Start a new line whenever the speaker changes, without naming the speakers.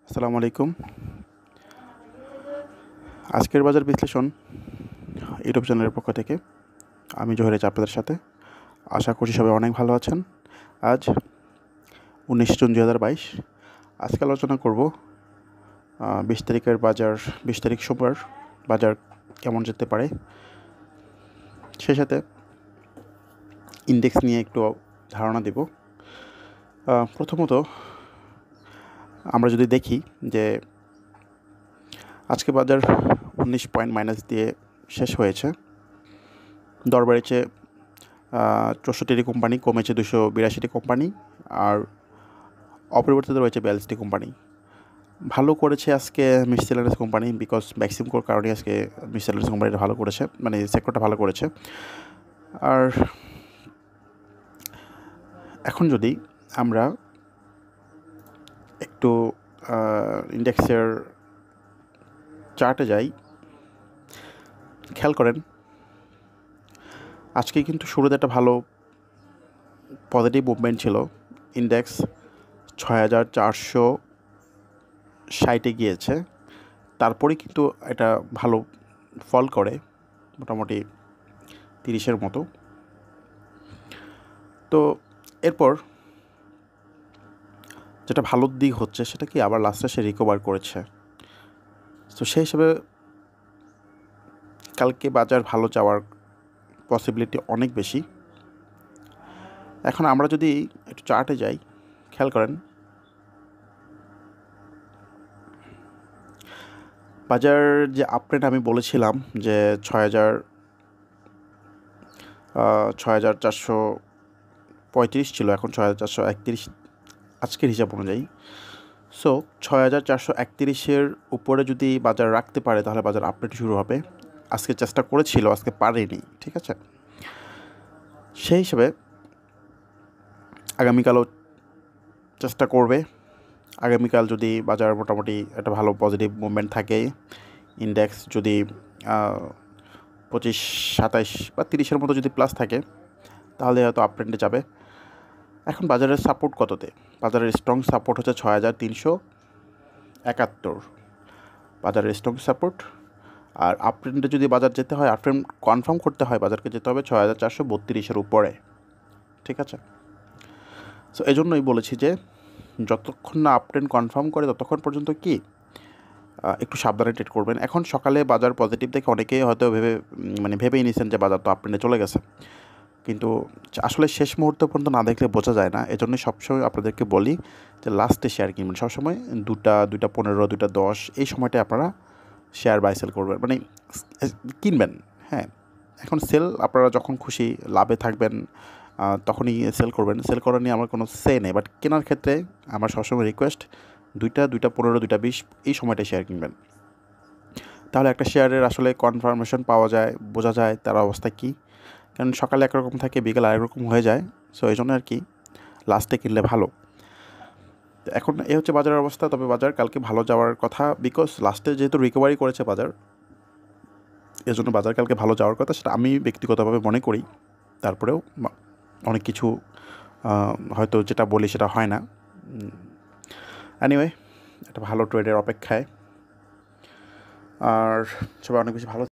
আসসালামু আলাইকুম। আজকের বাজার বিশ্লেষণ ইউটিউব চ্যানেলের পক্ষ থেকে আমি জহির আছি আপনাদের সাথে। আশা করছি সবাই অনেক ভালো আছেন। আজ 19 জুন 2022। আজকে আলোচনা করব 20 তারিখের বাজার, 20 তারিখ সোমবার বাজার কেমন যেতে পারে, সেই সাথে ইন্ডেক্স নিয়ে একটু ধারণা দেব। প্রথমত আমরা যদি দেখি যে আজকে বাজার 19 পয়েন্ট মাইনাস দিয়ে শেষ হয়েছে। দর বেড়েছে 64টি কোম্পানি, কমেছে 282টি কোম্পানি, আর অপরিবর্তিত রয়েছে 42টি কোম্পানি। ভালো করেছে আজকে মিসেলেনিয়াস কোম্পানি, বিকজ ম্যাক্সিমকোর কারণে আজকে মিসেলেনিয়াস কোম্পানিটা ভালো করেছে, মানে সেক্টরটা ভালো করেছে। আর এখন যদি আমরা একটু ইন্ডেক্সের চার্টে যাই, খেয়াল করেন আজকে কিন্তু শুরুতে একটা ভালো পজিটিভ মুভমেন্ট ছিল। ইন্ডেক্স 6460-এ গিয়েছে, তারপরে কিন্তু এটা ভালো ফল করে মোটামুটি 30-এর মতো। তো এরপর যেটা ভালো দিক হচ্ছে সেটা কি, আবার লাস্টে সে রিকভার করেছে। তো সেই হিসেবে কালকে বাজার ভালো যাওয়ার পসিবিলিটি অনেক বেশি। এখন আমরা যদি একটু চার্টে যাই, খেয়াল করেন বাজার যে আপট্রেন্ড আমি বলেছিলাম যে 6435 ছিল, এখন 6431 আজকের হিসাব অনুযায়ী। সো 6431-এর উপরে যদি বাজার রাখতে পারে তাহলে বাজার আপডেট শুরু হবে। আজকে চেষ্টা করেছিল, আজকে পারেনি, ঠিক আছে। সেই হিসেবে আগামীকালও চেষ্টা করবে। আগামীকাল যদি বাজার মোটামুটি একটা ভালো পজিটিভ মুভমেন্ট থাকে, ইন্ডেক্স যদি 25, 27 বা 30-এর মতো যদি প্লাস থাকে, তাহলে হয়তো আপট্রেন্ডে যাবে। এখন বাজারের সাপোর্ট কততে? বাজারের স্ট্রং সাপোর্ট হচ্ছে 6371, বাজারের স্ট্রং সাপোর্ট। আর আপট্রেন্ডে যদি বাজার যেতে হয়, আপট্রেন্ড কনফার্ম করতে হয়, বাজারকে যেতে হবে 6432-এর উপরে, ঠিক আছে। সো এই জন্যই বলেছি যে যতক্ষণ না আপট্রেন্ড কনফার্ম করে ততক্ষণ পর্যন্ত কি একটু সাবধানে ট্রেড করবেন। এখন সকালে বাজার পজিটিভ দেখে অনেকেই হয়তো ভেবেই নিয়েছেন যে বাজার তো আপট্রেন্ডে চলে গেছে, কিন্তু আসলে শেষ মুহূর্ত পর্যন্ত না দেখলে বোঝা যায় না। এজন্যই সবসময় আপনাদেরকে বলি যে লাস্টে শেয়ার কিনবেন। সবসময় 2:15, 2:10 এই সময়টায় আপনারা শেয়ার বাই সেল করবেন, মানে কিনবেন। হ্যাঁ, এখন সেল আপনারা যখন খুশি লাভে থাকবেন তখনই সেল করবেন। সেল করা নিয়ে আমার কোনো সে নেই, বাট কেনার ক্ষেত্রে আমার সবসময় রিকোয়েস্ট 2:15, 2:20 এই সময়টায় শেয়ার কিনবেন। তাহলে একটা শেয়ারের আসলে কনফার্মেশন পাওয়া যায়, বোঝা যায় তার অবস্থা কী। কারণ সকালে একরকম থাকে, বিকেল আরেক রকম হয়ে যায়। সো এই জন্য আর কি লাস্টে কিনলে ভালো। এখন এই হচ্ছে বাজারের অবস্থা। তবে বাজার কালকে ভালো যাওয়ার কথা, বিকজ লাস্টে যেহেতু রিকভারি করেছে বাজার, এর জন্য বাজার কালকে ভালো যাওয়ার কথা, সেটা আমি ব্যক্তিগতভাবে মনে করি। তারপরেও অনেক কিছু হয়তো যেটা বলি সেটা হয় না। এনিওয়ে, একটা ভালো ট্রেডের অপেক্ষায়। আর সবাই অনেক বেশি ভালো